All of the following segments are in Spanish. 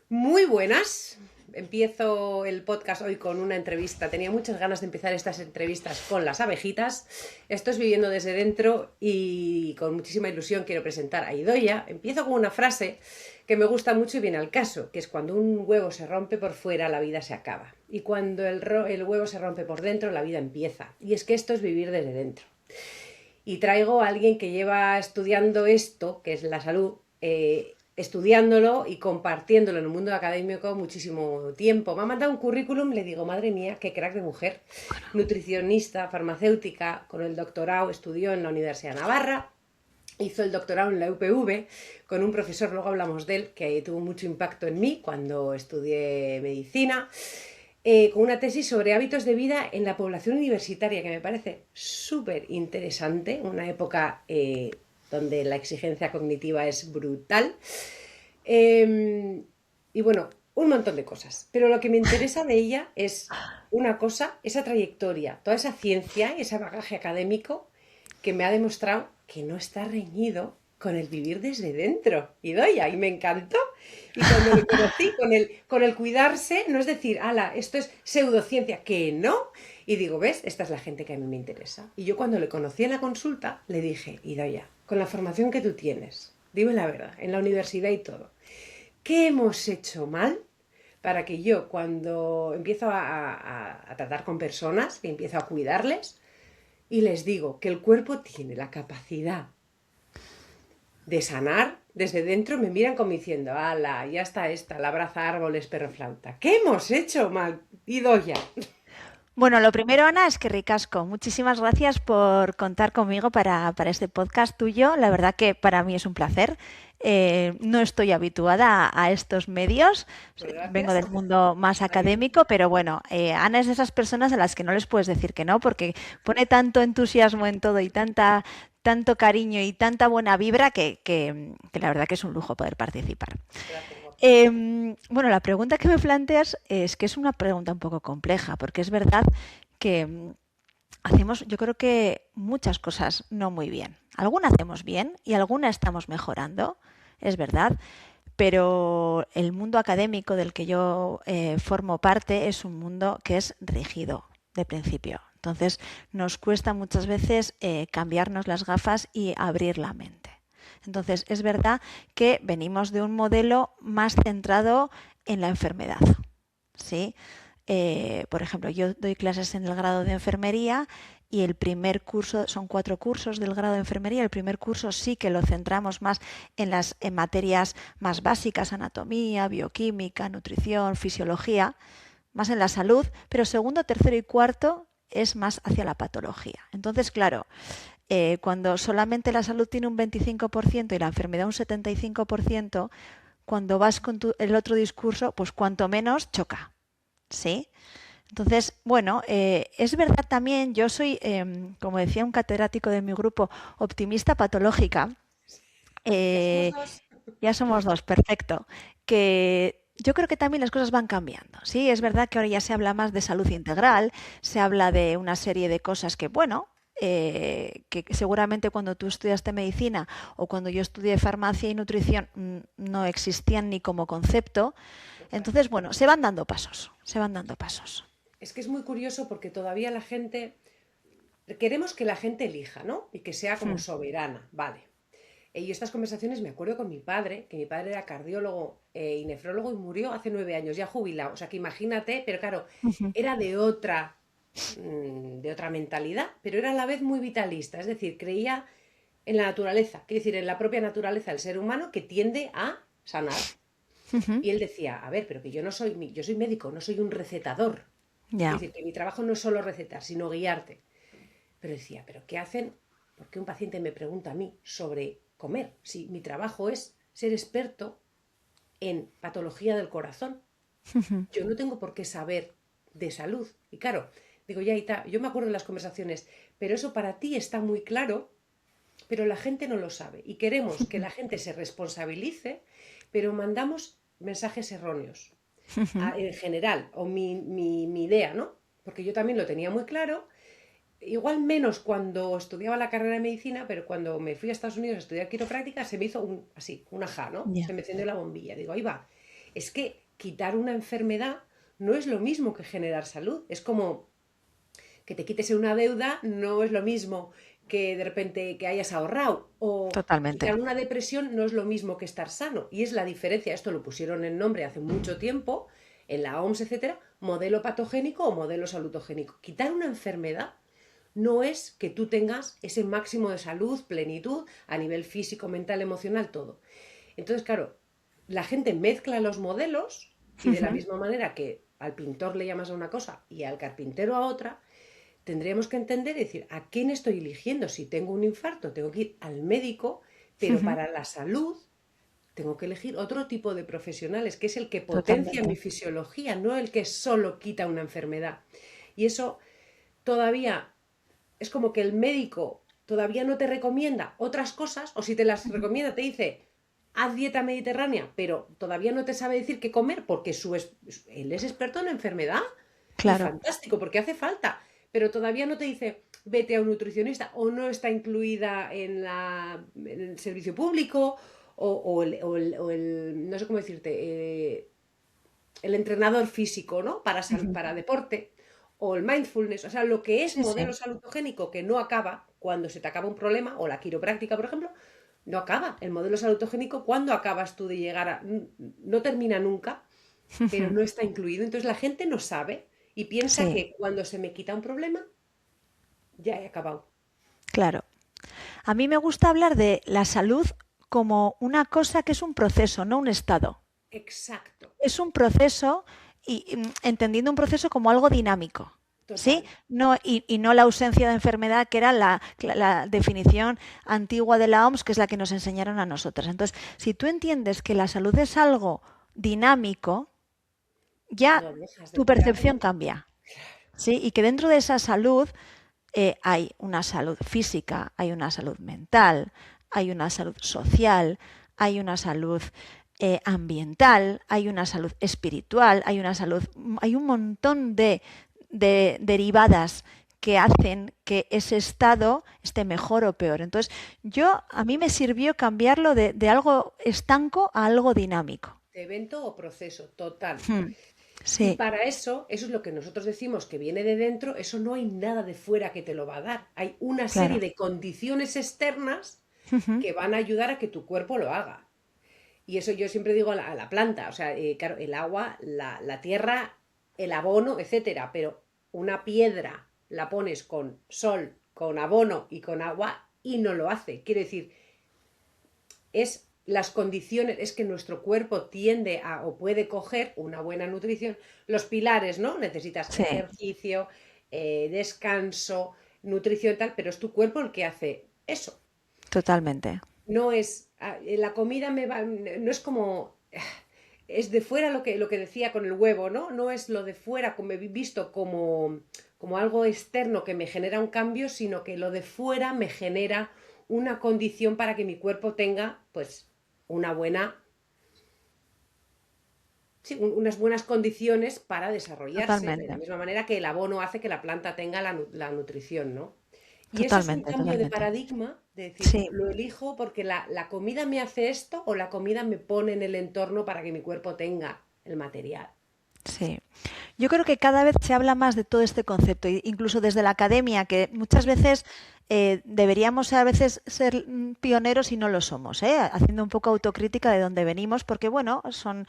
Muy buenas. Empiezo el podcast hoy con una entrevista. Tenía muchas ganas de empezar estas entrevistas con las abejitas. Esto es Viviendo desde dentro y con muchísima ilusión quiero presentar a Idoia. Empiezo con una frase que me gusta mucho y viene al caso, que es cuando un huevo se rompe por fuera, la vida se acaba. Y cuando el huevo se rompe por dentro, la vida empieza. Y es que esto es vivir desde dentro. Y traigo a alguien que lleva estudiando esto, que es la salud, estudiándolo y compartiéndolo en el mundo académico muchísimo tiempo. Me ha mandado un currículum, le digo, madre mía, qué crack de mujer. Nutricionista, farmacéutica, con el doctorado, estudió en la Universidad de Navarra, hizo el doctorado en la UPV con un profesor, luego hablamos de él, que tuvo mucho impacto en mí cuando estudié medicina, con una tesis sobre hábitos de vida en la población universitaria, que me parece súper interesante, una época donde la exigencia cognitiva es brutal. Y bueno, un montón de cosas. Pero lo que me interesa de ella es una cosa, esa trayectoria, toda esa ciencia, ese bagaje académico que me ha demostrado que no está reñido con el vivir desde dentro. Y doya, y me encantó. Y cuando le conocí, con el cuidarse, no es decir, ala, esto es pseudociencia, que no. Y digo, ¿ves? Esta es la gente que a mí me interesa. Y yo cuando le conocí en la consulta, le dije, Idoia, con la formación que tú tienes, dime la verdad, en la universidad y todo, ¿qué hemos hecho mal para que yo cuando empiezo a tratar con personas, que empiezo a cuidarles, y les digo que el cuerpo tiene la capacidad de sanar, desde dentro me miran como diciendo, ala, ya está esta, la abraza árboles, perro flauta. ¿Qué hemos hecho mal? Idoia. Bueno, lo primero, Ana, es que ricasco. Muchísimas gracias por contar conmigo para este podcast tuyo. La verdad que para mí es un placer. No estoy habituada a estos medios. Pues Vengo gracias. del mundo más académico, pero bueno, Ana es de esas personas a las que no les puedes decir que no, porque pone tanto entusiasmo en todo y tanto cariño y tanta buena vibra que la verdad que es un lujo poder participar. Gracias, guapa. Bueno, la pregunta que me planteas es que es una pregunta un poco compleja, porque es verdad que hacemos, yo creo que muchas cosas no muy bien. Alguna hacemos bien y alguna estamos mejorando, es verdad, pero el mundo académico del que yo formo parte es un mundo que es rígido de principio. Entonces nos cuesta muchas veces cambiarnos las gafas y abrir la mente. Entonces, es verdad que venimos de un modelo más centrado en la enfermedad. ¿Sí? Por ejemplo, yo doy clases en el grado de enfermería y el primer curso, son 4 cursos del grado de enfermería, el primer curso sí que lo centramos más en materias más básicas, anatomía, bioquímica, nutrición, fisiología, más en la salud, pero segundo, tercero y cuarto es más hacia la patología. Entonces, claro, cuando solamente la salud tiene un 25% y la enfermedad un 75%, cuando vas con el otro discurso, pues cuanto menos choca. ¿Sí? Entonces, bueno, es verdad también, yo soy, como decía un catedrático de mi grupo, optimista patológica. Ya somos Eh, dos. ya somos dos, perfecto. Que yo creo que también las cosas van cambiando. Sí, es verdad que ahora ya se habla más de salud integral, se habla de una serie de cosas que, bueno, que seguramente cuando tú estudiaste medicina o cuando yo estudié farmacia y nutrición no existían ni como concepto. Total. Entonces, bueno, se van dando pasos, se van dando pasos. Es que es muy curioso porque todavía la gente, queremos que la gente elija, ¿no? Y que sea como Hmm. soberana, vale. Y estas conversaciones me acuerdo con mi padre, que mi padre era cardiólogo y nefrólogo y murió hace 9 años, ya jubilado. O sea que imagínate, pero claro, Ujú. era de otra mentalidad, pero era a la vez muy vitalista. Es decir, creía en la naturaleza, quiere decir, en la propia naturaleza del ser humano que tiende a sanar. Ujú. Y él decía, a ver, pero que yo soy médico, no soy un recetador. Ya. Quiere decir, que mi trabajo no es solo recetar, sino guiarte. Pero decía, ¿pero qué hacen? Porque un paciente me pregunta a mí sobre comer, si mi trabajo es ser experto en patología del corazón. Ujú. Yo no tengo por qué saber de salud. Y claro, digo, ya, Ita, yo me acuerdo de las conversaciones, pero eso para ti está muy claro, pero la gente no lo sabe. Y queremos que la gente se responsabilice, pero mandamos mensajes erróneos. Ujú. En general, o mi idea, ¿no? Porque yo también lo tenía muy claro, igual menos cuando estudiaba la carrera de medicina, pero cuando me fui a Estados Unidos a estudiar quiropráctica se me hizo así, un ajá, ¿no? Ya. Se me encendió la bombilla. Digo, ahí va. Es que quitar una enfermedad no es lo mismo que generar salud. Es como que te quites una deuda, no es lo mismo que de repente que hayas ahorrado. O Totalmente. quitar una depresión no es lo mismo que estar sano. Y es la diferencia. Esto lo pusieron en nombre hace mucho tiempo, en la OMS, etcétera, modelo patogénico o modelo salutogénico. Quitar una enfermedad no es que tú tengas ese máximo de salud, plenitud, a nivel físico, mental, emocional, todo. Entonces, claro, la gente mezcla los modelos y de la Ujú. misma manera que al pintor le llamas a una cosa y al carpintero a otra, tendríamos que entender y decir, ¿a quién estoy eligiendo? Si tengo un infarto, tengo que ir al médico, pero Ujú. para la salud tengo que elegir otro tipo de profesionales, que es el que potencia mi Totalmente. fisiología, no el que solo quita una enfermedad. Y eso todavía es como que el médico todavía no te recomienda otras cosas, o si te las Ujú. recomienda, te dice, haz dieta mediterránea, pero todavía no te sabe decir qué comer porque él es experto en enfermedad y Claro. fantástico, porque hace falta, pero todavía no te dice, vete a un nutricionista o no está incluida en el servicio público o no sé cómo decirte, el entrenador físico, ¿no? Ujú. Para deporte, o el mindfulness, o sea, lo que es Sí, modelo sí. salutogénico que no acaba cuando se te acaba un problema, o la quiropráctica, por ejemplo, no acaba. El modelo salutogénico, ¿cuándo acabas tú de llegar a...? No termina nunca, pero Ujú. no está incluido. Entonces la gente no sabe y piensa Sí, que cuando se me quita un problema, ya he acabado. claro. A mí me gusta hablar de la salud como una cosa que es un proceso, no un estado. Exacto, Es un proceso entendiendo un proceso como algo dinámico. ¿Sí? total. No, y no la ausencia de enfermedad, que era la definición antigua de la OMS, que es la que nos enseñaron a nosotras. Entonces, si tú entiendes que la salud es algo dinámico, ya No dejas de tu cuidarla. percepción cambia. ¿Sí? Y que dentro de esa salud hay una salud física, hay una salud mental, hay una salud social, hay una salud ambiental, hay una salud espiritual, hay una salud, hay un montón de derivadas que hacen que ese estado esté mejor o peor. Entonces, a mí me sirvió cambiarlo de algo estanco a algo dinámico. De evento o proceso, total. Hmm. Y Sí, para eso es lo que nosotros decimos que viene de dentro, eso no hay nada de fuera que te lo va a dar. Hay una serie claro. de condiciones externas Ujú. que van a ayudar a que tu cuerpo lo haga. Y eso yo siempre digo a la planta, o sea, claro, el agua, la tierra, el abono, etcétera, pero una piedra la pones con sol, con abono y con agua y no lo hace. Quiere decir, es las condiciones, es que nuestro cuerpo tiende a o puede coger una buena nutrición. Los pilares, ¿no? Necesitas Sí, ejercicio, descanso, nutrición y tal, pero es tu cuerpo el que hace eso. totalmente. No es, la comida me va, no es como, es de fuera lo que decía con el huevo, ¿no? No es lo de fuera como he visto como algo externo que me genera un cambio, sino que lo de fuera me genera una condición para que mi cuerpo tenga, pues, una buena, sí, unas buenas condiciones para desarrollarse, de la Totalmente. misma manera que el abono hace que la planta tenga la nutrición, ¿no? Y eso es un Totalmente, cambio de totalmente. paradigma, de decir, Sí, lo elijo porque la comida me hace esto o la comida me pone en el entorno para que mi cuerpo tenga el material. sí. Yo creo que cada vez se habla más de todo este concepto, incluso desde la academia, que muchas veces deberíamos a veces ser pioneros y no lo somos, ¿eh? Haciendo un poco autocrítica de dónde venimos, porque bueno, son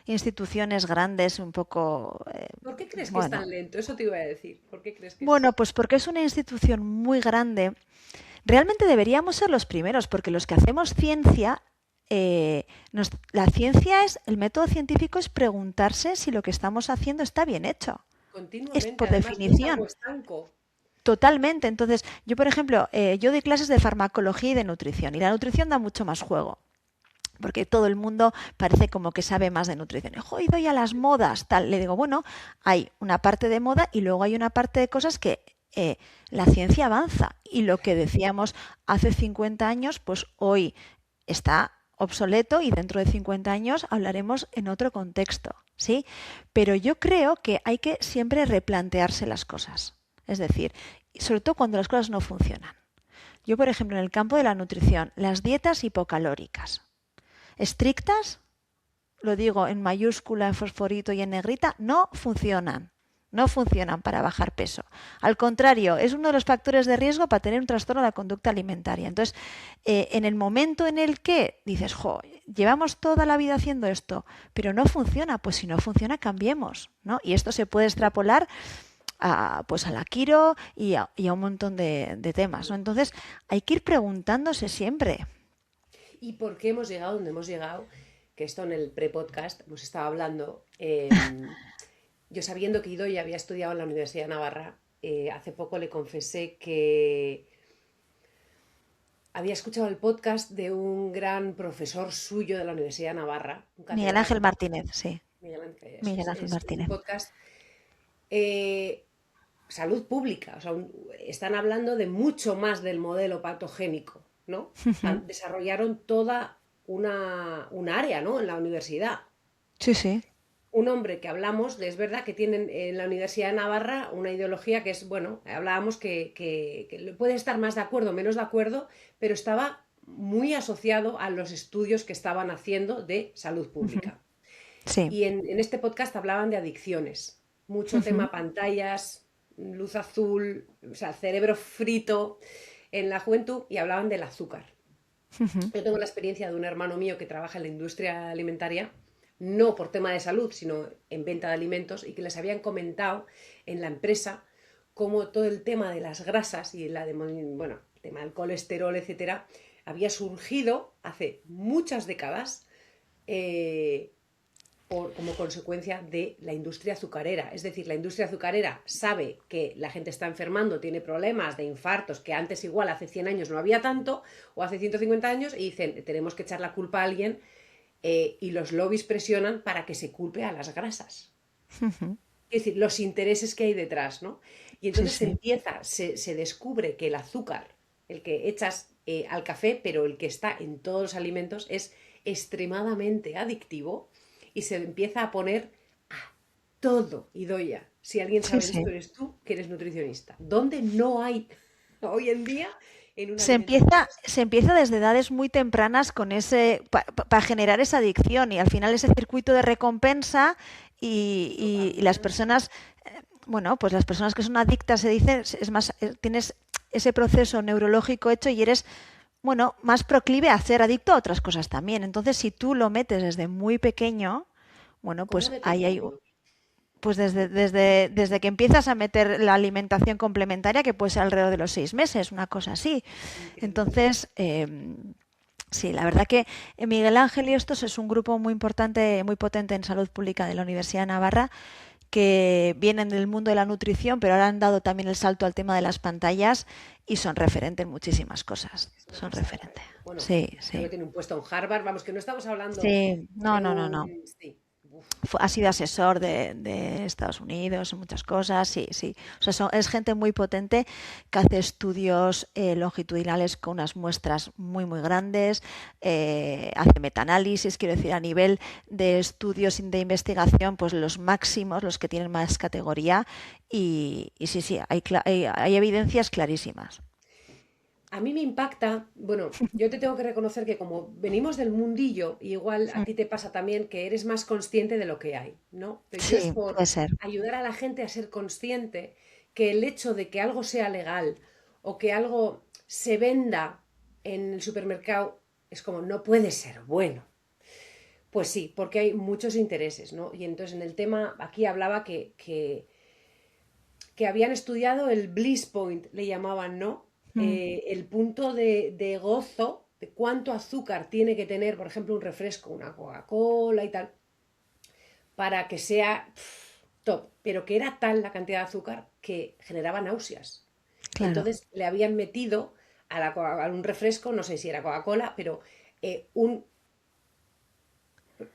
instituciones grandes, un poco, ¿Por qué crees que es bueno, tan lento? Eso te iba a decir. ¿Por qué crees que es? bueno, pues porque es una institución muy grande. Realmente deberíamos ser los primeros, porque los que hacemos ciencia, la ciencia es, el método científico es preguntarse si lo que estamos haciendo está bien hecho. Es Continuamente, por además, no es algo definición. estanco. Totalmente. Entonces, yo, por ejemplo, yo doy clases de farmacología y de nutrición, y la nutrición da mucho más juego. Porque todo el mundo parece como que sabe más de nutrición. He ido ya a las modas, tal. Le digo, bueno, hay una parte de moda y luego hay una parte de cosas que la ciencia avanza. Y lo que decíamos hace 50 años, pues hoy está obsoleto y dentro de 50 años hablaremos en otro contexto, ¿sí? Pero yo creo que hay que siempre replantearse las cosas. Es decir, sobre todo cuando las cosas no funcionan. Yo, por ejemplo, en el campo de la nutrición, las dietas hipocalóricas estrictas lo digo en mayúscula, en fosforito y en negrita, no funcionan. No funcionan para bajar peso. Al contrario, es uno de los factores de riesgo para tener un trastorno de la conducta alimentaria. Entonces, en el momento en el que dices, jo, llevamos toda la vida haciendo esto, pero no funciona, pues si no funciona, cambiemos, ¿no? Y esto se puede extrapolar pues a la quiro y a un montón de temas, ¿no? Entonces, hay que ir preguntándose siempre. ¿Y por qué hemos llegado donde hemos llegado? Que esto en el pre-podcast hemos estado hablando. Yo sabiendo que Idoia había estudiado en la Universidad de Navarra, hace poco le confesé que había escuchado el podcast de un gran profesor suyo de la Universidad de Navarra, un Miguel Ángel catedrático. Martínez, sí. Miguel Ángel, eso Miguel Ángel es un Martínez. podcast eh, salud pública. O sea, están hablando de mucho más del modelo patogénico, ¿no? Desarrollaron toda un área, ¿no? En la universidad. Sí, sí. Un hombre que hablamos, es verdad que tienen en la Universidad de Navarra una ideología que es, bueno, hablábamos que puede estar más de acuerdo, menos de acuerdo, pero estaba muy asociado a los estudios que estaban haciendo de salud pública. Sí. Y en este podcast hablaban de adicciones, mucho tema pantallas, luz azul, o sea, cerebro frito en la juventud, y hablaban del azúcar. Yo tengo la experiencia de un hermano mío que trabaja en la industria alimentaria, no por tema de salud, sino en venta de alimentos, y que les habían comentado en la empresa cómo todo el tema de las grasas y bueno, el tema del colesterol, etcétera, había surgido hace muchas décadas como consecuencia de la industria azucarera. Es decir, la industria azucarera sabe que la gente está enfermando, tiene problemas de infartos, que antes igual hace 100 años no había tanto, o hace 150 años, y dicen, tenemos que echar la culpa a alguien, y los lobbies presionan para que se culpe a las grasas. Es decir, los intereses que hay detrás, ¿no? Y entonces Sí, sí. se descubre que el azúcar, el que echas al café, pero el que está en todos los alimentos, es extremadamente adictivo y se empieza a poner a todo. Idoia, si alguien Sí, sabe de sí. esto, eres tú, que eres nutricionista. ¿Dónde no hay hoy en día en una Se alimentación? empieza, se empieza desde edades muy tempranas con ese para generar esa adicción y al final ese circuito de recompensa y las Dopamina. personas, bueno, pues las personas que son adictas se dice, es más, tienes ese proceso neurológico hecho y eres, bueno, más proclive a ser adicto a otras cosas también. Entonces, si tú lo metes desde muy pequeño, bueno, ¿Cómo pues ahí hay, detectarlo? pues desde que empiezas a meter la alimentación complementaria, que puede ser alrededor de los 6 meses, una cosa así. Increíble. Entonces, sí, la verdad que Miguel Ángel y estos es un grupo muy importante, muy potente en salud pública de la Universidad de Navarra, que vienen del mundo de la nutrición, pero ahora han dado también el salto al tema de las pantallas y son referente en muchísimas cosas. Es una Son pasada, referente. ¿eh? Bueno, Sí, creo que sí. tiene un puesto en Harvard. Vamos, que no estamos hablando Sí, no, de no, no, no. un... Sí. Uf, Ha sido asesor de Estados Unidos en muchas cosas, sí, sí. O sea, es gente muy potente que hace estudios longitudinales con unas muestras muy, muy grandes, hace metaanálisis, quiero decir, a nivel de estudios de investigación, pues los máximos, los que tienen más categoría, y sí, sí, hay evidencias clarísimas. a mí me impacta, bueno, yo te tengo que reconocer que como venimos del mundillo, y igual a ti te pasa también que eres más consciente de lo que hay, ¿no? Pero yo es Sí, por puede ser. ayudar a la gente a ser consciente que el hecho de que algo sea legal o que algo se venda en el supermercado es como no puede ser bueno. Pues sí, porque hay muchos intereses, ¿no? Y entonces en el tema, aquí hablaba que habían estudiado el bliss point, le llamaban, ¿no? Mm, El punto de gozo, de cuánto azúcar tiene que tener, por ejemplo, un refresco, una Coca-Cola y tal, para que sea top, pero que era tal la cantidad de azúcar que generaba náuseas. claro, Entonces le habían metido a un refresco, no sé si era Coca-Cola, pero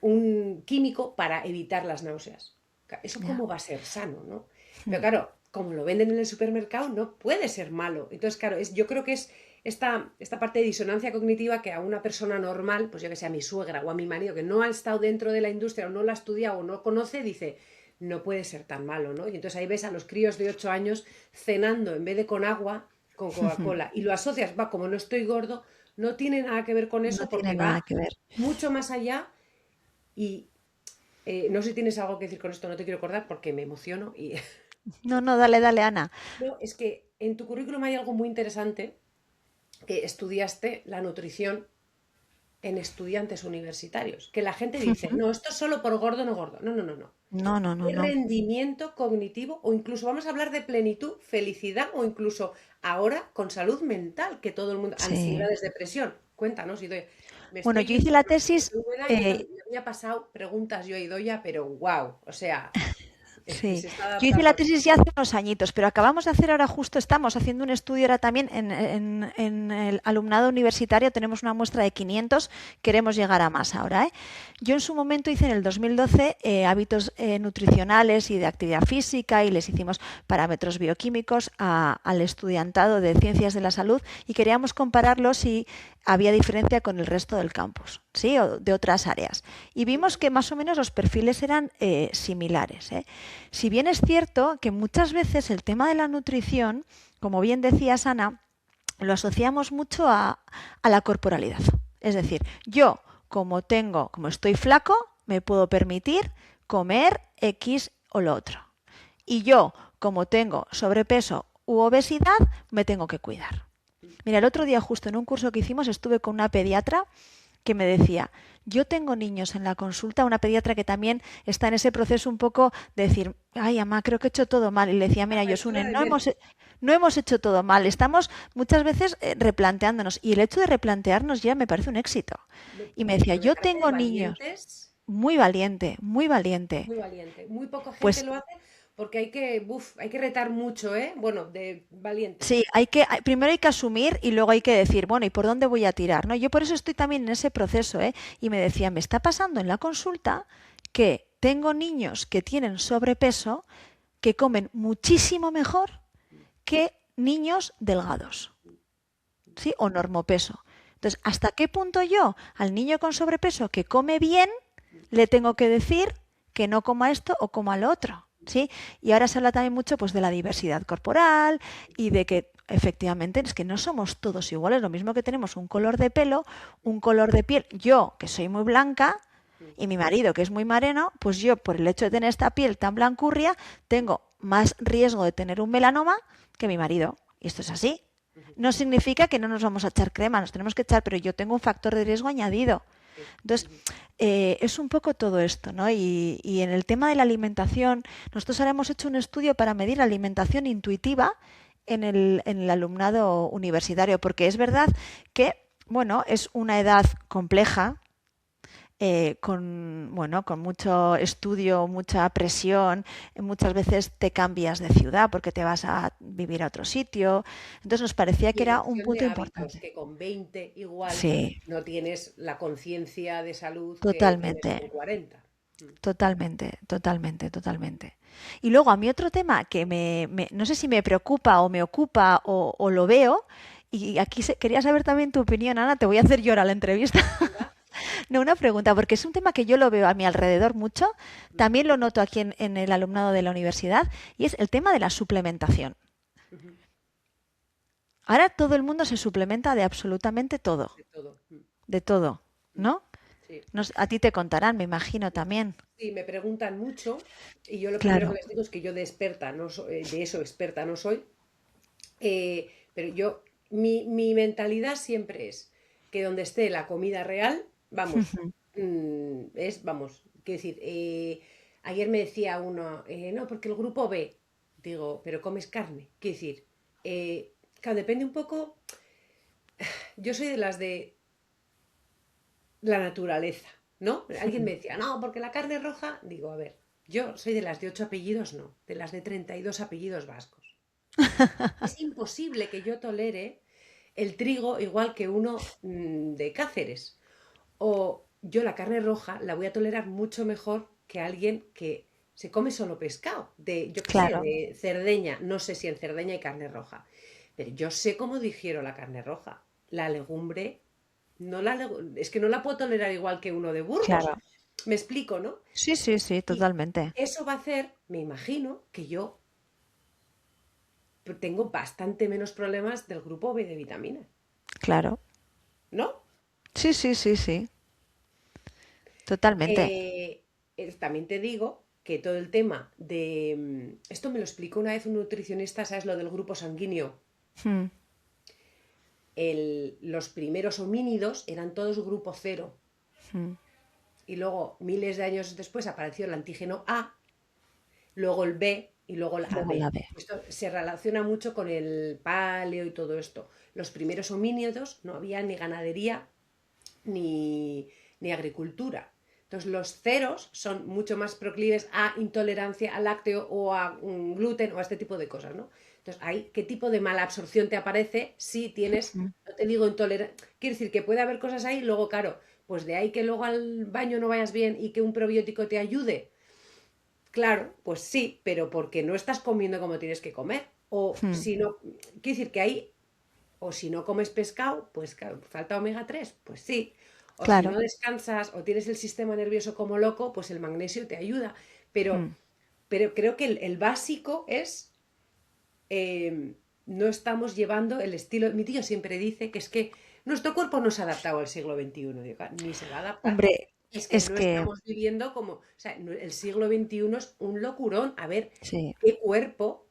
un químico para evitar las náuseas. ¿Eso ya. cómo va a ser sano, no? Pero claro, como lo venden en el supermercado, no puede ser malo. Entonces, claro, yo creo que es esta parte de disonancia cognitiva que a una persona normal, pues yo que sé, a mi suegra o a mi marido, que no ha estado dentro de la industria o no la ha estudiado o no conoce, dice, no puede ser tan malo, ¿no? Y entonces ahí ves a los críos de 8 años cenando en vez de con agua, con Coca-Cola. Y lo asocias, va, como no estoy gordo, no tiene nada que ver con No eso tiene porque nada va que ver. mucho más allá y no sé si tienes algo que decir con esto, no te quiero acordar porque me emociono y... No, no, dale, dale, Ana. No, es que en tu currículum hay algo muy interesante, que estudiaste la nutrición en estudiantes universitarios, que la gente dice, no, esto es solo por gordo, no gordo. No, no, no, no. No, no, no, no. Rendimiento cognitivo o incluso vamos a hablar de plenitud, felicidad o incluso ahora con salud mental, que todo el mundo, Sí. ansiedades, depresión. Cuéntanos, Idoia. Me Bueno, estoy yo hice yendo la por tesis, Úbeda y me había pasado preguntas yo a Idoia, pero wow, o sea, es que sí, se está yo hice la adaptando. tesis ya hace unos añitos, pero acabamos de hacer ahora justo, estamos haciendo un estudio ahora también en el alumnado universitario, tenemos una muestra de 500, queremos llegar a más ahora, ¿eh? Yo en su momento hice en el 2012 hábitos nutricionales y de actividad física y les hicimos parámetros bioquímicos al estudiantado de ciencias de la salud y queríamos compararlos si había diferencia con el resto del campus, ¿sí? O de otras áreas. Y vimos que más o menos los perfiles eran similares, ¿eh? Si bien es cierto que muchas veces el tema de la nutrición, como bien decías Ana, lo asociamos mucho a la corporalidad. Es decir, yo como estoy flaco, me puedo permitir comer X o lo otro. Y yo, como tengo sobrepeso u obesidad, me tengo que cuidar. Mira, el otro día justo en un curso que hicimos estuve con una pediatra que me decía, yo tengo niños en la consulta, una pediatra que también está en ese proceso un poco de decir, ay, mamá, creo que he hecho todo mal. Y le decía, mira, Me suena Yosune, de ver. no hemos hecho todo mal, estamos muchas veces replanteándonos. Y el hecho de replantearnos ya me parece un éxito. Y me decía, Pero me yo parece de tengo niños, valientes. muy valiente, muy valiente. Muy valiente. Muy poca gente Pues lo hace porque hay que retar mucho, ¿eh? Bueno, de valiente. sí, primero hay que asumir y luego hay que decir, bueno, ¿y por dónde voy a tirar? ¿No? Yo por eso estoy también en ese proceso, ¿eh? Y me decía, me está pasando en la consulta que tengo niños que tienen sobrepeso que comen muchísimo mejor que niños delgados, ¿sí? O normopeso. Entonces, ¿hasta qué punto yo al niño con sobrepeso que come bien le tengo que decir que no coma esto o coma lo otro? ¿Sí? Y ahora se habla también mucho pues, de la diversidad corporal y de que efectivamente es que no somos todos iguales. Lo mismo que tenemos un color de pelo, un color de piel. Yo, que soy muy blanca, y mi marido, que es muy moreno, pues yo, por el hecho de tener esta piel tan blancurria, tengo más riesgo de tener un melanoma que mi marido. Y esto es así. No significa que no nos vamos a echar crema, nos tenemos que echar, pero yo tengo un factor de riesgo añadido. Sí. Entonces, es un poco todo esto, ¿no? Y en el tema de la alimentación, nosotros ahora hemos hecho un estudio para medir la alimentación intuitiva en el alumnado universitario, porque es verdad que, bueno, es una edad compleja, con mucho estudio, mucha presión, muchas veces te cambias de ciudad porque te vas a vivir a otro sitio. Entonces nos parecía Y que era un elección de punto hábitos, importante. que con 20 igual Sí, no tienes la conciencia de salud que tienes totalmente, con 40. totalmente, totalmente, totalmente. Y luego a mí otro tema que no sé si me preocupa o me ocupa o lo veo, y aquí quería saber también tu opinión, Ana, te voy a hacer llorar la entrevista. Venga. No, una pregunta, porque es un tema que yo lo veo a mi alrededor mucho, también lo noto aquí en el alumnado de la universidad, y es el tema de la suplementación. Ujú. Ahora todo el mundo se suplementa de absolutamente todo, De todo. de todo, Mm. ¿no? Sí. A ti te contarán, me imagino también. Sí, me preguntan mucho y yo lo primero que Claro. les digo es que yo de experta no soy, de eso experta no soy, pero yo, mi mentalidad siempre es que donde esté la comida real, vamos, vamos, quiero decir, ayer me decía uno, no, porque el grupo B, digo, pero comes carne, quiero decir, claro, depende un poco, yo soy de las de la naturaleza, ¿no? Alguien me decía, no, porque la carne roja, digo, a ver, yo soy de las de 8 apellidos, no, de las de 32 apellidos vascos. Es imposible que yo tolere el trigo igual que uno de Cáceres. O yo la carne roja la voy a tolerar mucho mejor que alguien que se come solo pescado, de, yo qué sé, Claro, de Cerdeña. No sé si en Cerdeña hay carne roja, pero yo sé cómo digiero la carne roja. La legumbre, es que no la puedo tolerar igual que uno de Burgos. claro. Me explico, ¿no? Sí, sí, sí, Y totalmente. eso va a hacer, me imagino, que yo tengo bastante menos problemas del grupo B de vitaminas, Claro. ¿no? Sí, sí, sí, sí, totalmente. Eh, También te digo que todo el tema de... Esto me lo explicó una vez un nutricionista, ¿sabes? Lo del grupo sanguíneo. Mm, Los primeros homínidos eran todos grupo cero. mm. Y luego, miles de años después, apareció el antígeno A, luego el B y luego el Luego la AB. B. Esto se relaciona mucho con el paleo y todo esto. Los primeros homínidos no había ni ganadería ni agricultura. Entonces los ceros son mucho más proclives a intolerancia al lácteo o a gluten o a este tipo de cosas, ¿no? Entonces, ¿qué tipo de mala absorción te aparece si tienes, Mm. no te digo intolerancia? Quiere decir que puede haber cosas ahí, luego, claro, pues de ahí que luego al baño no vayas bien y que un probiótico te ayude. Claro, pues sí, pero porque no estás comiendo como tienes que comer. O Mm. si no, quiere decir que ahí, o si no comes pescado, pues claro, falta omega 3 pues sí. O si Claro. no descansas o tienes el sistema nervioso como loco, pues el magnesio te ayuda. Pero, Mm. pero creo que el básico es, no estamos llevando el estilo. Mi tío siempre dice que es que nuestro cuerpo no se ha adaptado al siglo XXI, digo, ni se va a adaptar. Hombre, Es que es no que estamos viviendo como, o sea, el siglo XXI es un locurón. A ver, sí, ¿qué cuerpo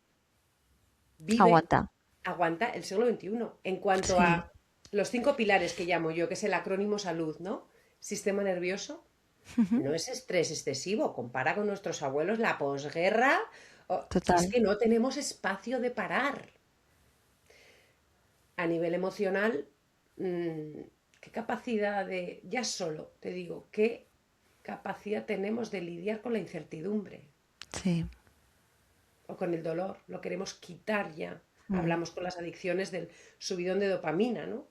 vive, aguanta. aguanta el siglo XXI? En cuanto Sí. a los 5 pilares que llamo yo, que es el acrónimo salud, ¿no? Sistema nervioso, Ujú. no es estrés excesivo, compara con nuestros abuelos la posguerra, si es Total. que no tenemos espacio de parar. A nivel emocional, qué capacidad de, ya solo te digo, qué capacidad tenemos de lidiar con la incertidumbre Sí. o con el dolor, lo queremos quitar ya. Mm. Hablamos con las adicciones del subidón de dopamina, ¿no?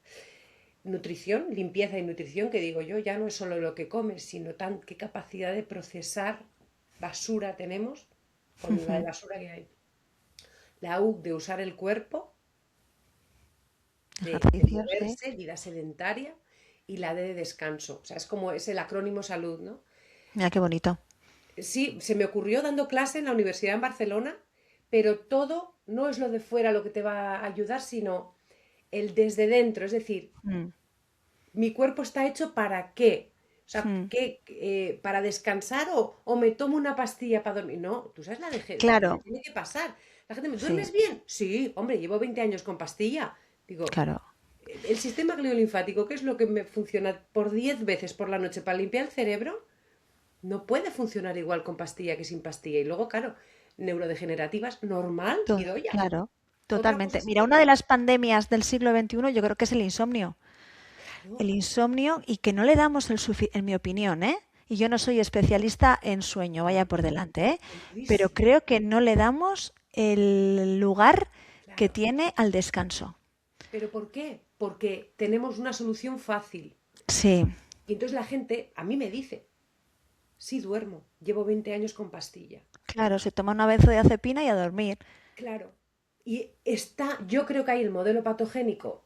Nutrición, limpieza y nutrición, que digo yo, ya no es solo lo que comes, sino qué capacidad de procesar basura tenemos con la de Ujú. basura que hay. La U de usar el cuerpo, de Ejercicios, sí. moverse, vida sedentaria, y la D de descanso. O sea, es el acrónimo salud, ¿no? Mira qué bonito. Sí, se me ocurrió dando clase en la universidad en Barcelona, pero todo no es lo de fuera lo que te va a ayudar, sino el desde dentro. Es decir, Mm. mi cuerpo está hecho para qué. O sea, Mm. ¿para descansar o me tomo una pastilla para dormir? No, tú sabes la que te Claro, tiene que pasar. La gente me, sí, ¿duermes bien? Sí, hombre, llevo 20 años con pastilla. Digo, claro. el sistema gliolinfático, que es lo que me funciona por 10 veces por la noche para limpiar el cerebro, no puede funcionar igual con pastilla que sin pastilla. Y luego, claro, neurodegenerativas, normal y doya. Claro, Otra cosa totalmente. es Mira, que, una de las pandemias del siglo XXI yo creo que es el insomnio. El claro, insomnio y que no le damos en mi opinión, ¿eh? Y yo no soy especialista en sueño, vaya por delante, ¿eh? Pero segurísimo, creo que no le damos el lugar que claro. tiene al descanso. ¿Pero por qué? Porque tenemos una solución fácil. Sí, Y entonces la gente a mí me dice, sí duermo, llevo 20 años con pastilla. claro, se toma una vez de azepina y a dormir. Claro. Y yo creo que hay el modelo patogénico,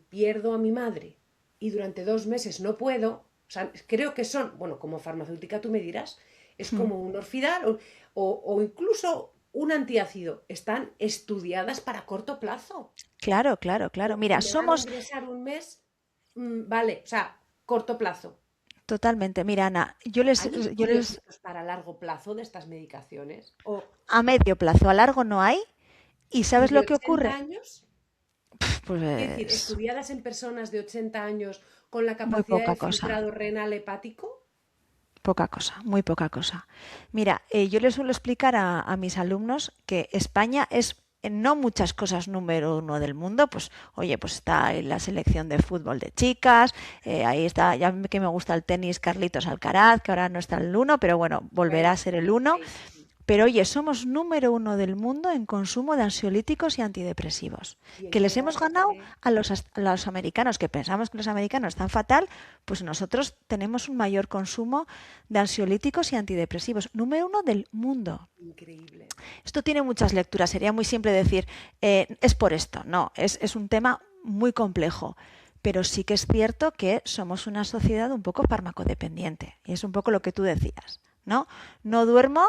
pierdo a mi madre y durante 2 meses no puedo. O sea, creo que son, bueno, como farmacéutica tú me dirás, es Mm. como un Orfidal o incluso un antiácido. Están estudiadas para corto plazo. Claro, claro, O claro. Mira, me van a somos ingresar un mes, vale, o sea, corto plazo. totalmente. Mira, Ana, ¿Hay yo estudios les hechos para largo plazo de estas medicaciones? a medio plazo, a largo no hay. ¿Y Y sabes de lo que 80 ocurre? años? Es decir, Pues estudiadas en personas de 80 años con la muy capacidad poca de cosa. filtrado renal hepático. Poca cosa, muy poca cosa. Mira, yo les suelo explicar a mis alumnos que España es en no muchas cosas número uno del mundo, pues oye, pues está en la selección de fútbol de chicas, ahí está, ya que me gusta el tenis, Carlitos Alcaraz, que ahora no está el uno, pero bueno, volverá a Bueno, ser el uno. sí. Pero oye, somos número uno del mundo en consumo de ansiolíticos y antidepresivos. ¿Y en Que qué les hemos ganado base? a los americanos, que pensamos que los americanos están fatal, pues nosotros tenemos un mayor consumo de ansiolíticos y antidepresivos. Número uno del mundo. Increíble. Esto tiene muchas lecturas. Sería muy simple decir, es por esto. No, es un tema muy complejo. Pero sí que es cierto que somos una sociedad un poco farmacodependiente. Y es un poco lo que tú decías, ¿no? No duermo,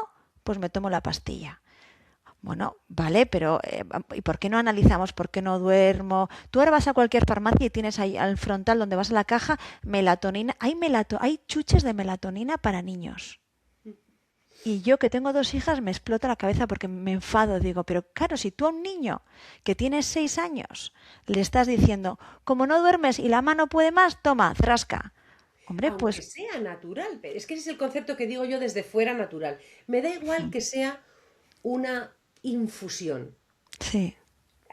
pues me tomo la pastilla. Bueno, vale, pero ¿y por qué no analizamos por qué no duermo? Tú ahora vas a cualquier farmacia y tienes ahí al frontal donde vas a la caja melatonina. Hay chuches de melatonina para niños. Y yo que tengo 2 hijas me explota la cabeza porque me enfado. Digo, pero claro, si tú a un niño que tiene 6 años le estás diciendo, como no duermes y la mano puede más, toma, trasca. Hombre, Aunque pues sea natural, pero es que ese es el concepto que digo yo desde fuera natural. Me da igual que sea una infusión. sí,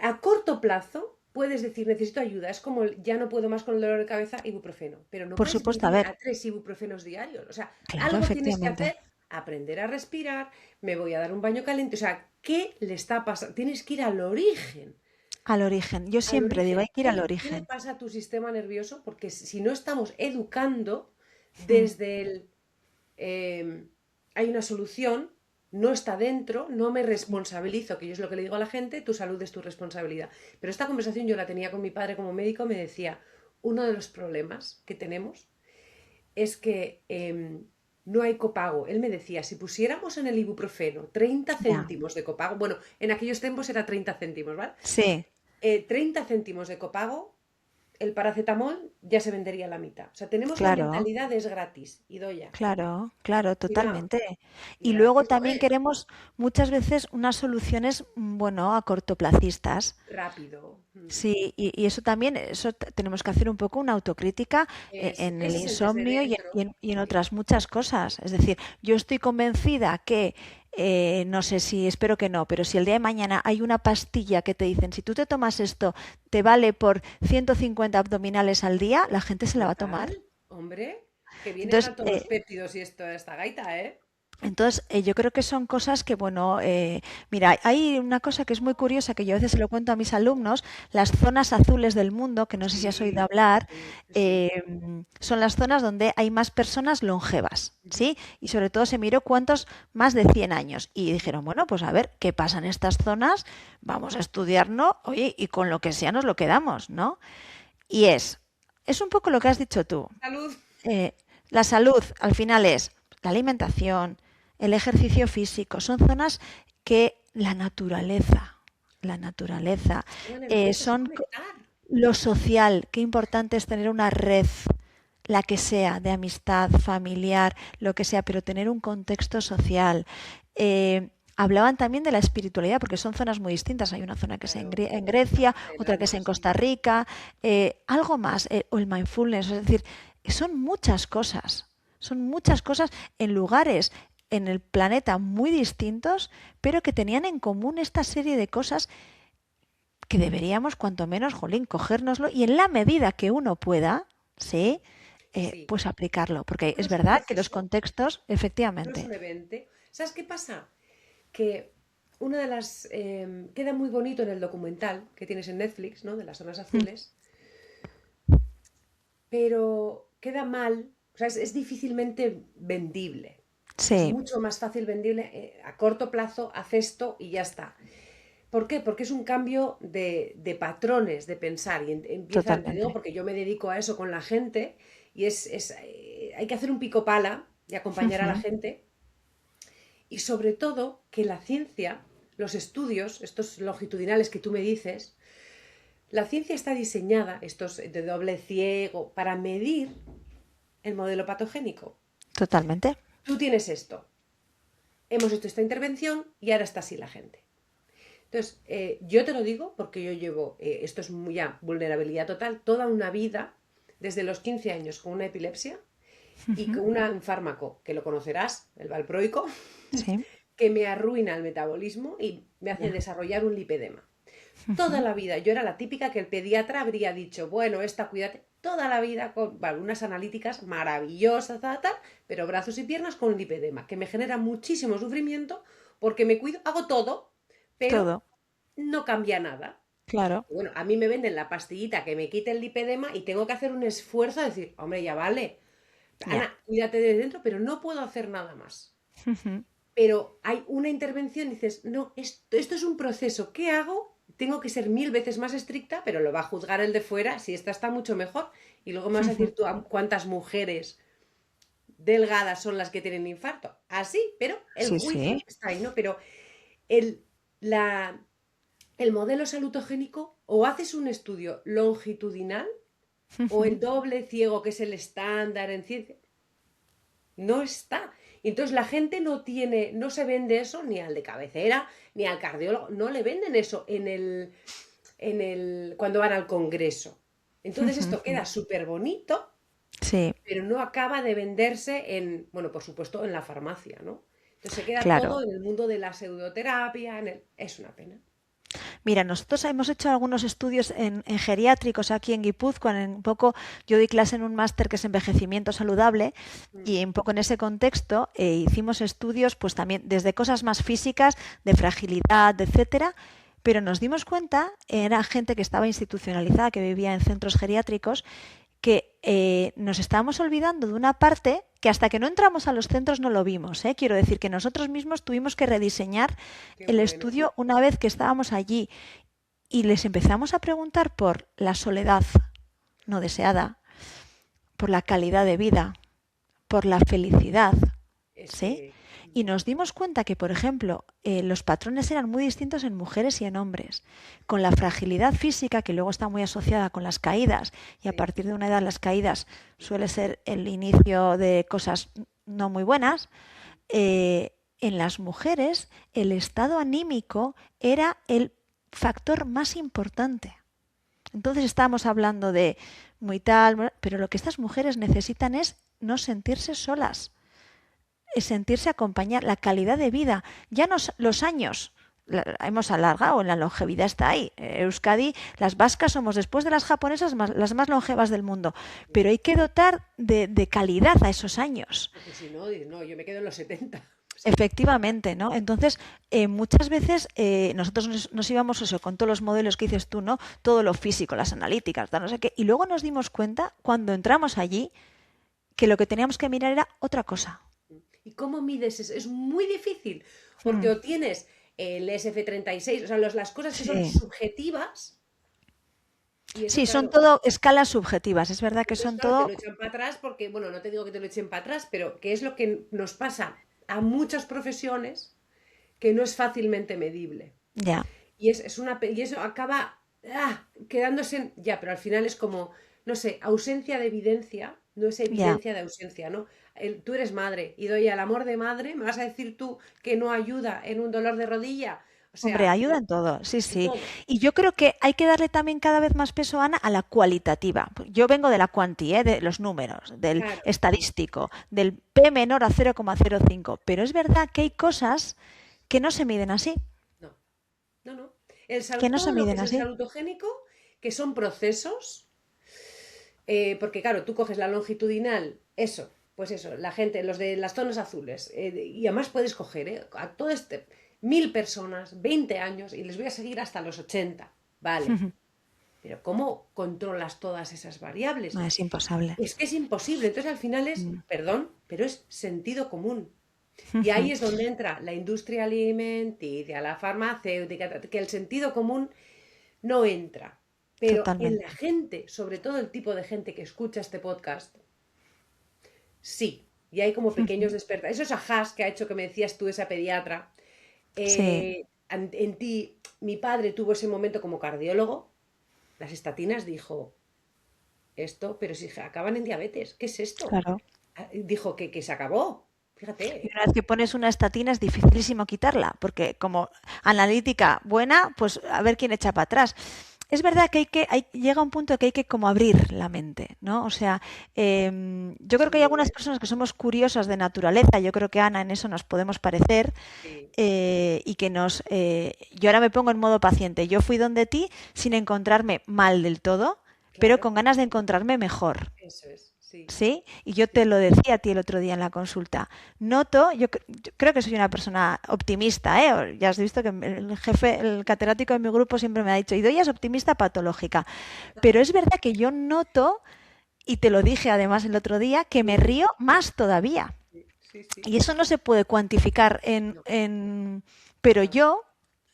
A corto plazo puedes decir necesito ayuda, es como ya no puedo más con el dolor de cabeza, ibuprofeno, pero no por puedes supuesto, a vivir ver, a 3 ibuprofenos diarios. O sea, claro, algo tienes que efectivamente, hacer, aprender a respirar, me voy a dar un baño caliente. O sea, ¿qué le está pasando? Tienes que ir al origen. al origen. Yo Al siempre digo, origen. hay que ir al ¿Qué le origen. pasa a tu sistema nervioso? Porque si no estamos educando Mm, desde el hay una solución, no está dentro, no me responsabilizo, que yo es lo que le digo a la gente, tu salud es tu responsabilidad. Pero esta conversación yo la tenía con mi padre como médico, me decía, uno de los problemas que tenemos es que no hay copago. Él me decía, si pusiéramos en el ibuprofeno 30 ya, céntimos de copago, bueno, en aquellos tiempos era 30 céntimos, ¿vale? sí, 30 céntimos de copago, el paracetamol ya se vendería a la mitad. O sea, tenemos la claro. mentalidad de es gratis, y doy ya. Claro, claro, Cuidado, totalmente. y Y luego gratis no también es. queremos muchas veces unas soluciones, bueno, a cortoplacistas. Rápido. Sí, y eso también, tenemos que hacer un poco una autocrítica en el Ese es el desde insomnio dentro. y en Sí, otras muchas cosas. Es decir, yo estoy convencida que, no sé si, espero que no, pero si el día de mañana hay una pastilla que te dicen, si tú te tomas esto, te vale por 150 abdominales al día, la gente se la va a total, tomar. hombre, que viene Entonces, ahora todos los péptidos y esto, esta gaita, ¿eh? Yo creo que son cosas que, bueno, mira, hay una cosa que es muy curiosa que yo a veces se lo cuento a mis alumnos, las zonas azules del mundo, que no sé si has oído Sí, hablar, sí, sí. son las zonas donde hay más personas longevas, Ujú. ¿sí? Y sobre todo se miró cuántos más de 100 años. Y dijeron, bueno, pues a ver, ¿qué pasa en estas zonas? Vamos a estudiarlo, oye, y con lo que sea nos lo quedamos, ¿no? Y es un poco lo que has dicho tú. Salud. eh, la salud al final es la alimentación, el ejercicio físico, son zonas que la naturaleza, Una energía te hace son conectar. lo social, qué importante es tener una red, la que sea, de amistad, familiar, lo que sea, pero tener un contexto social. Hablaban también de la espiritualidad, porque son zonas muy distintas. Hay una zona que es Claro. En Grecia, El otra que es alma, en sí. Costa Rica, algo más, o el mindfulness. Es decir, son muchas cosas en lugares en el planeta muy distintos, pero que tenían en común esta serie de cosas que deberíamos, cuanto menos, jolín, cogérnoslo y en la medida que uno pueda, ¿sí? Sí. Pues aplicarlo. Porque No es es un verdad que los proceso, contextos, no es efectivamente. un evento. ¿Sabes qué pasa? Que una de las... queda muy bonito en el documental que tienes en Netflix, ¿no? De las zonas Mm, azules, pero queda mal, o sea, es difícilmente vendible. Es sí, mucho más fácil vendible a corto plazo, haz esto y ya está. ¿Por qué? Porque es un cambio de patrones de pensar y empieza, te digo, totalmente. porque yo me dedico a eso con la gente y hay que hacer un pico pala y acompañar a la Ujú, gente y sobre todo que la ciencia, los estudios, estos longitudinales que tú me dices, la ciencia está diseñada, estos de doble ciego, para medir el modelo patogénico. totalmente. Tú tienes esto, hemos hecho esta intervención y ahora está así la gente. Entonces, yo te lo digo porque yo llevo, esto es muy ya vulnerabilidad total, toda una vida, desde los 15 años con una epilepsia y Ujú, con un fármaco que lo conocerás, el valproico, sí, que me arruina el metabolismo y me hace ya. desarrollar un lipedema. Toda Ujú, la vida, yo era la típica que el pediatra habría dicho, bueno, esta cuídate, toda la vida con bueno, unas analíticas maravillosas, tal, tal, pero brazos y piernas con lipedema, que me genera muchísimo sufrimiento porque me cuido, hago todo, pero todo, no cambia nada. claro. Bueno, a mí me venden la pastillita que me quite el lipedema y tengo que hacer un esfuerzo de decir, hombre, ya vale, Ya. Ana, cuídate de dentro, pero no puedo hacer nada más. Ujú, Pero hay una intervención y dices, no, esto es un proceso, ¿qué hago? Tengo que ser 1000 veces más estricta, pero lo va a juzgar el de fuera si esta está mucho mejor. Y luego me vas a ujú. decir tú cuántas mujeres delgadas son las que tienen infarto. Así, pero el Sí, juicio sí. está ahí, ¿no? Pero el, la, el modelo salutogénico o haces un estudio longitudinal o Ujú, el doble ciego, que es el estándar en ciencia, no está. Y entonces la gente no se vende eso ni al de cabecera, ni al cardiólogo, no le venden eso cuando van al congreso. Entonces esto queda súper bonito, Sí, pero no acaba de venderse bueno, por supuesto, en la farmacia, ¿no? Entonces se queda claro. todo en el mundo de la pseudoterapia, es una pena. Mira, nosotros hemos hecho algunos estudios en geriátricos aquí en Guipúzcoa. Un poco, yo doy clase en un máster que es envejecimiento saludable Mm, y un poco en ese contexto hicimos estudios, pues también desde cosas más físicas, de fragilidad, etcétera. Pero nos dimos cuenta, era gente que estaba institucionalizada, que vivía en centros geriátricos, que nos estábamos olvidando de una parte que hasta que no entramos a los centros no lo vimos. Quiero decir que nosotros mismos tuvimos que rediseñar qué el bueno. estudio una vez que estábamos allí y les empezamos a preguntar por la soledad no deseada, por la calidad de vida, por la felicidad, Es ¿sí? que Y nos dimos cuenta que, por ejemplo, los patrones eran muy distintos en mujeres y en hombres, con la fragilidad física, que luego está muy asociada con las caídas, y a sí, partir de una edad las caídas suele ser el inicio de cosas no muy buenas. En las mujeres el estado anímico era el factor más importante. Entonces estamos hablando de muy tal, pero lo que estas mujeres necesitan es no sentirse solas, es sentirse acompañadas, la calidad de vida, ya no los años. Hemos alargado, la longevidad está ahí. Euskadi, las vascas somos después de las japonesas las más longevas del mundo, pero hay que dotar de calidad a esos años. porque si no, dices, no, yo me quedo en los 70. O sea, Efectivamente, ¿no? Entonces, muchas veces nosotros nos íbamos eso, con todos los modelos que dices tú, ¿no? Todo lo físico, las analíticas, tal, no sé qué, y luego nos dimos cuenta, cuando entramos allí, que lo que teníamos que mirar era otra cosa. ¿y cómo mides eso? Es muy difícil, porque Hmm, o tienes el SF36, o sea, las cosas que son sí. subjetivas, y eso, Sí, son claro, todo escalas subjetivas. Es verdad que entonces, son claro, te lo todo. echan para atrás porque, bueno, no te digo que te lo echen para atrás, pero que es lo que nos pasa a muchas profesiones que no es fácilmente medible. Ya, Y eso acaba quedándose ya, pero al final es como, no sé, ausencia de evidencia, no es ya. evidencia de ausencia, ¿no? Tú eres madre y doy al amor de madre, ¿me vas a decir tú que no ayuda en un dolor de rodilla? O Hombre, sea, ayuda en todo, sí, en sí. todo. Y yo creo que hay que darle también cada vez más peso, Ana, a la cualitativa. Yo vengo de la cuanti, de los números, del Claro, estadístico, del P menor a 0,05. Pero es verdad que hay cosas que no se miden así, no, no. que no se Todo lo que miden es el así. salutogénico, que son procesos, porque claro, tú coges la longitudinal, eso, pues eso, la gente, los de las zonas azules, y además puedes coger a todo 1000 personas, 20 años, y les voy a seguir hasta los 80, vale, pero ¿cómo controlas todas esas variables? No, es imposible. Es que es imposible, entonces al final Mm. perdón, pero es sentido común. Y ahí es donde entra la industria alimenticia, la farmacéutica, que el sentido común no entra. Pero en la Totalmente. gente, sobre todo el tipo de gente que escucha este podcast, sí. Y hay como pequeños despertares. Esos ajás que ha hecho que me decías tú, esa pediatra. Sí, En ti, mi padre tuvo ese momento como cardiólogo. Las estatinas dijo, esto, pero si acaban en diabetes, ¿qué es esto? claro. Dijo que se acabó. Y Fíjate. una vez que pones una estatina es dificilísimo quitarla, porque como analítica buena, pues a ver quién echa para atrás. Es verdad que llega un punto que hay que como abrir la mente, ¿no? O sea, yo creo que hay Sí, algunas personas que somos curiosas de naturaleza, yo creo que Ana en eso nos podemos parecer, sí, y que yo ahora me pongo en modo paciente. Yo fui donde ti sin encontrarme mal del todo, pero claro. con ganas de encontrarme mejor. Eso es, sí, ¿Sí? Y yo te sí. lo decía a ti el otro día en la consulta. Yo creo que soy una persona optimista, ¿eh? Ya has visto que el jefe, el catedrático de mi grupo siempre me ha dicho, Idoia es optimista patológica. Pero es verdad que yo noto, y te lo dije además el otro día, que me Sí, río más todavía. sí, sí, sí. Y eso no se puede cuantificar No, pero no. yo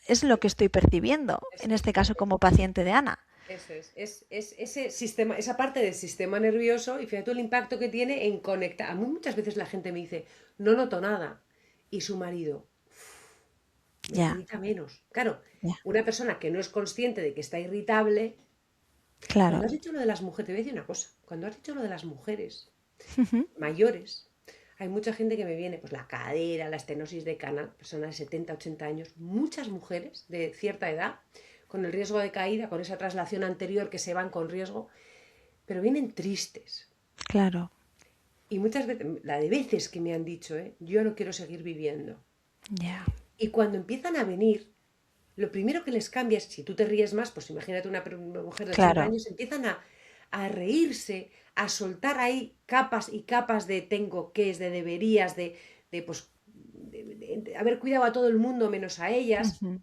es lo que estoy percibiendo, en Eso es. este caso como paciente de Ana. Eso es ese sistema, esa parte del sistema nervioso y fíjate el impacto que tiene en conectar. A mí muchas veces la gente me dice, no noto nada. Y su marido, me Ya, irrita menos. Claro, ya, una persona que no es consciente de que está irritable, cuando claro. has dicho lo de las mujeres, te voy a decir una cosa, cuando has dicho lo de las mujeres mayores, hay mucha gente que me viene, pues la cadera, la estenosis de canal, personas de 70, 80 años, muchas mujeres de cierta edad, con el riesgo de caída, con esa traslación anterior que se van con riesgo, pero vienen tristes. Claro, Y muchas veces, la de veces que me han dicho, yo no quiero seguir viviendo. ya. Y cuando empiezan a venir, lo primero que les cambia es, si tú te ríes más, pues imagínate una mujer de 80 Claro. años, empiezan a reírse, a soltar ahí capas y capas de tengo que, de deberías, pues, de haber cuidado a todo el mundo menos a ellas, Ujú.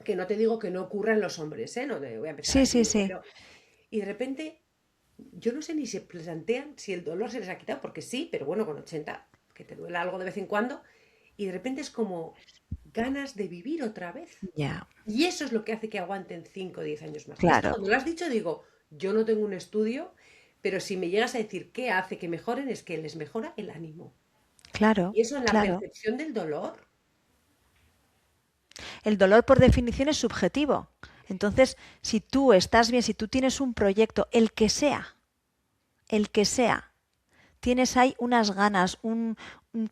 que no te digo que no ocurra en los hombres, no te voy a empezar Sí, aquí, sí, sí. pero... Y de repente, yo no sé ni se plantean si el dolor se les ha quitado, porque sí, pero bueno, con 80, que te duela algo de vez en cuando, y de repente es como ganas de vivir otra vez. Ya, Y eso es lo que hace que aguanten 5 o 10 años más. Y esto claro, cuando lo has dicho digo, yo no tengo un estudio, pero si me llegas a decir qué hace que mejoren es que les mejora el ánimo. claro, Y eso en la claro. percepción del dolor. El dolor, por definición, es subjetivo. Entonces, si tú estás bien, si tú tienes un proyecto, el que sea, tienes ahí unas ganas,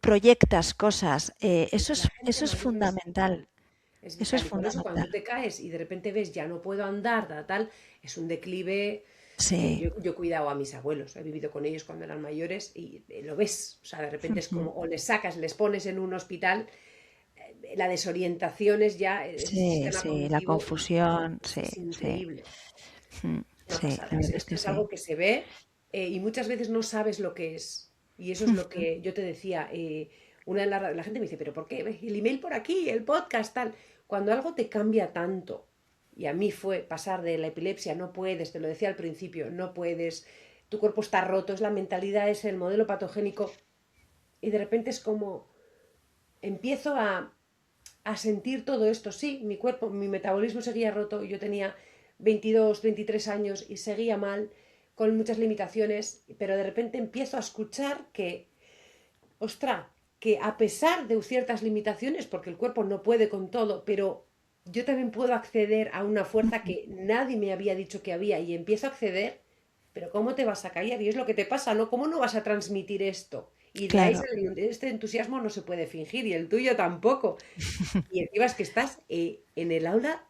proyectas cosas, La gente eso es mayor fundamental. es Eso es vital. Y por eso cuando fundamental. tú te caes y de repente ves ya no puedo andar, tal, es un declive que Sí. yo he cuidado a mis abuelos, he vivido con ellos cuando eran mayores y lo ves. O sea, de repente es Ujú. como, o les sacas, les pones en un hospital, la desorientación es ya ese Sí, sistema sí, la cognitivo y confusión, sí, es sí. increíble. Una Sí, pasada. la verdad es Esto que es sí. algo que se ve y muchas veces no sabes lo que es. Y eso es lo Ujú. que yo te decía. La gente me dice, ¿pero por qué? El email por aquí, el podcast, tal. Cuando algo te cambia tanto, y a mí fue pasar de la epilepsia, no puedes, te lo decía al principio, no puedes, tu cuerpo está roto, es la mentalidad, es el modelo patogénico, y de repente es como, empiezo a sentir todo esto. Sí, mi cuerpo, mi metabolismo seguía roto. Yo tenía 22, 23 años y seguía mal, con muchas limitaciones, pero de repente empiezo a escuchar que, ostra, que a pesar de ciertas limitaciones, porque el cuerpo no puede con todo, pero yo también puedo acceder a una fuerza Ujú. que nadie me había dicho que había y empiezo a acceder, pero ¿cómo te vas a callar? Y es lo que te pasa, ¿no? ¿Cómo no vas a transmitir esto? Y de ahí Claro. este entusiasmo no se puede fingir y el tuyo tampoco. Y encima es que estás en el aula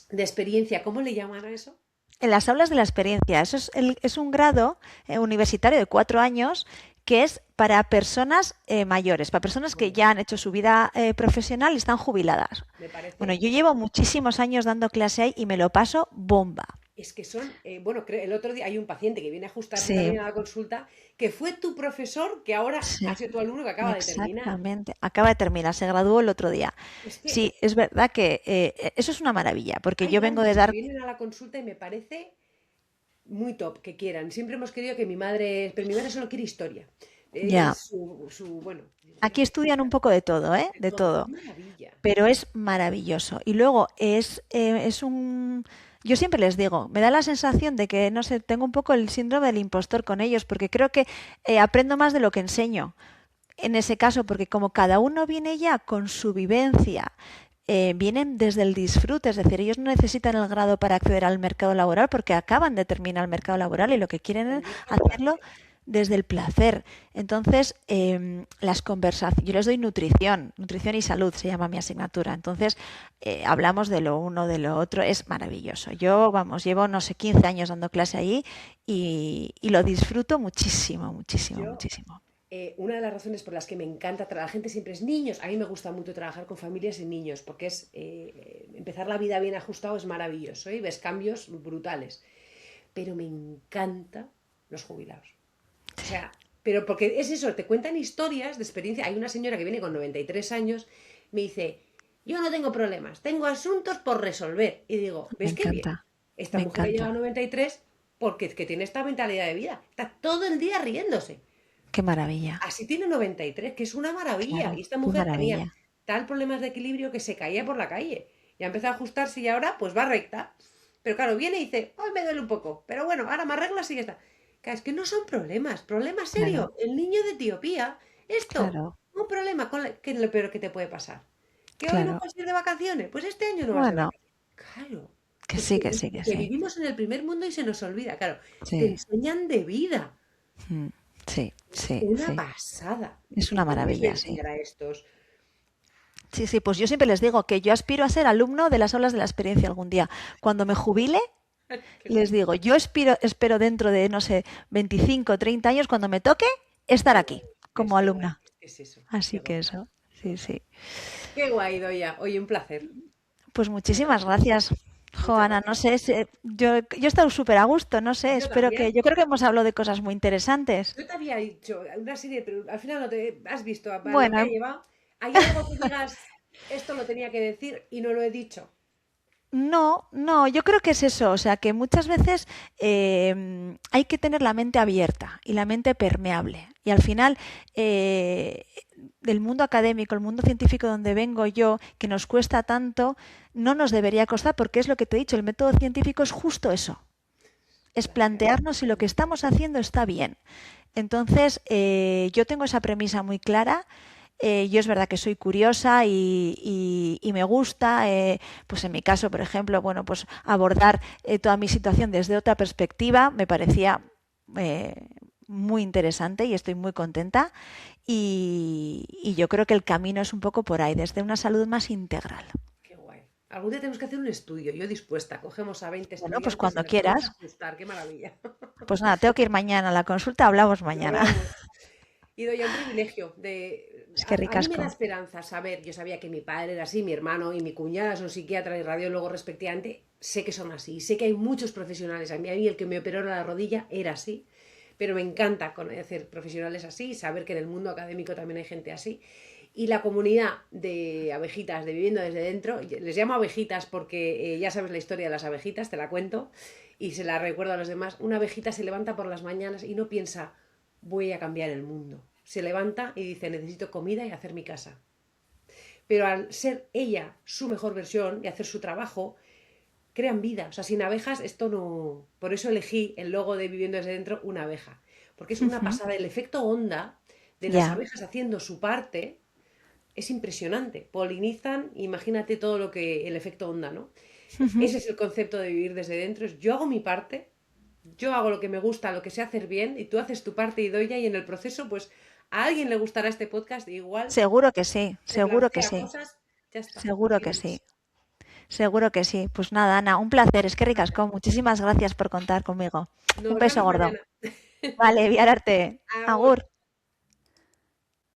de experiencia, ¿cómo le llaman a eso? En las aulas de la experiencia, eso es un grado universitario de 4 años que es para personas mayores, para personas que Bueno, ya han hecho su vida profesional y están jubiladas. me Bueno, parece, yo llevo muchísimos años dando clase ahí y me lo paso bomba. es que son, bueno, el otro día hay un paciente que viene a ajustarse Sí, también a la consulta, que fue tu profesor, que ahora ha sí, sido tu alumno que acaba de terminar. exactamente. Acaba de terminar, se graduó el otro día. Es que Sí, es verdad que eso es una maravilla, porque hay yo vengo de tantos que dar... vienen a la consulta y me parece muy top que quieran. Siempre hemos querido que mi madre, pero mi madre solo quiere historia. Ella Ya, es bueno, digo, aquí estudian un poco de todo, ¿eh? de De todo, qué todo. maravilla. Pero es maravilloso. Y luego es un... Yo siempre les digo, me da la sensación de que, no sé, tengo un poco el síndrome del impostor con ellos, porque creo que aprendo más de lo que enseño. En ese caso, porque como cada uno viene ya con su vivencia, vienen desde el disfrute, es decir, ellos no necesitan el grado para acceder al mercado laboral porque acaban de terminar el mercado laboral y lo que quieren es Venir por hacerlo placer. desde el placer. Entonces, las conversaciones, yo les doy nutrición y salud se llama mi asignatura. Entonces, hablamos de lo uno, de lo otro, es maravilloso. Yo, vamos, llevo, no sé, 15 años dando clase ahí y lo disfruto muchísimo, muchísimo, Yo muchísimo. una de las razones por las que me encanta la gente siempre es niños. A mí me gusta mucho trabajar con familias y niños porque es empezar la vida bien ajustado es maravilloso y ves cambios brutales. Pero me encanta los jubilados. O sea, pero porque es eso, te cuentan historias de experiencia. Hay una señora que viene con 93 años, me dice, yo no tengo problemas, tengo asuntos por resolver. Y digo, Me ¿ves qué bien? encanta, Esta me mujer ha llegado a encanta. 93 porque es que tiene esta mentalidad de vida. Está todo el día riéndose. Qué maravilla. Así tiene 93, que es una maravilla. Y Claro, esta qué mujer tenía maravilla. tal problemas de equilibrio que se caía por la calle. Y ha empezado a ajustarse y ahora pues va recta. Pero claro, viene y dice, hoy me duele un poco. Pero bueno, ahora me arreglas y ya está. Claro, es que no son problemas. Problema Claro, serio. El niño de Etiopía. Esto. claro, Un problema. ¿Qué es lo peor que te puede pasar? ¿Que hoy no claro. puedes ir de vacaciones? Pues este año no vas de Bueno, vacaciones. Claro. que Es sí, que sí, que que sí. vivimos en el primer mundo y se nos olvida. Claro, te Sí. enseñan de vida. Mm. Sí, sí, Una sí. pasada. Es ¿Y una cómo es maravilla, sí. enseñar a estos? Sí, sí, pues yo siempre les digo que yo aspiro a ser alumno de las aulas de la experiencia algún día. Cuando me jubile, Qué les guay, digo, yo espero dentro de, no sé, 25 30 años, cuando me toque, estar qué aquí guay. como Qué guay. alumna. Es eso. Qué Así guay. que eso, sí, sí. Qué guay, Doya. Oye, un placer. Pues Muchas muchísimas gracias. gracias, Muchas Joana. No gracias. sé, yo he estado súper a gusto, no sé, Yo espero también. que, yo creo que hemos hablado de cosas muy interesantes. Yo te había dicho una serie, pero al final no te has visto a lo que ha Bueno, llevado. ¿Hay algo que digas, esto lo tenía que decir y no lo he dicho? no, no, yo creo que es eso, o sea, que muchas veces hay que tener la mente abierta y la mente permeable. Y al final, del mundo académico, el mundo científico donde vengo yo, que nos cuesta tanto, no nos debería costar, porque es lo que te he dicho, el método científico es justo eso, es Gracias. plantearnos si lo que estamos haciendo está bien. Entonces, yo tengo esa premisa muy clara. Yo es verdad que soy curiosa y me gusta, pues en mi caso, por ejemplo, bueno, pues abordar toda mi situación desde otra perspectiva me parecía eh, muy interesante y estoy muy contenta. Y yo creo que el camino es un poco por ahí, desde una salud más integral. Qué guay. Algún día tenemos que hacer un estudio. Yo dispuesta. Cogemos a 20 Bueno, pues estudiantes y cuando les ponemos a quieras. ajustar. Qué maravilla. Pues nada, tengo que ir mañana a la consulta, hablamos Lo mañana. hablamos. Y doy un privilegio de... Es que A mí me da ricasco. esperanza saber, yo sabía que mi padre era así, mi hermano y mi cuñada son psiquiatra y radiólogo respectivamente, sé que son así, sé que hay muchos profesionales, a mí el que me operó la rodilla era así, pero me encanta conocer profesionales así y saber que en el mundo académico también hay gente así. Y la comunidad de abejitas, de Viviendo desde Dentro, les llamo abejitas porque ya sabes la historia de las abejitas, te la cuento y se la recuerdo a los demás. Una abejita se levanta por las mañanas y no piensa, voy a cambiar el mundo. Se levanta y dice, necesito comida y hacer mi casa. Pero al ser ella su mejor versión y hacer su trabajo, crean vida. O sea, sin abejas esto no... Por eso elegí el logo de Viviendo desde Dentro, una abeja. Porque es una Ujú. pasada. El efecto onda de las Ya. abejas haciendo su parte es impresionante. Polinizan, imagínate todo lo que el efecto onda, ¿no? Ujú. Ese es el concepto de vivir desde dentro. Es yo hago mi parte, yo hago lo que me gusta, lo que sé hacer bien, y tú haces tu parte y doy ya, y en el proceso, pues a alguien le gustará este podcast, igual Seguro que sí, te seguro que flanquea sí, cosas, ya está, seguro que sí, tienes. seguro que sí. Pues nada, Ana, un placer, es que Gracias. ricasco. Muchísimas gracias por contar conmigo. Un Nos beso vemos gordo. mañana. Vale, viararte. Agur. Agur.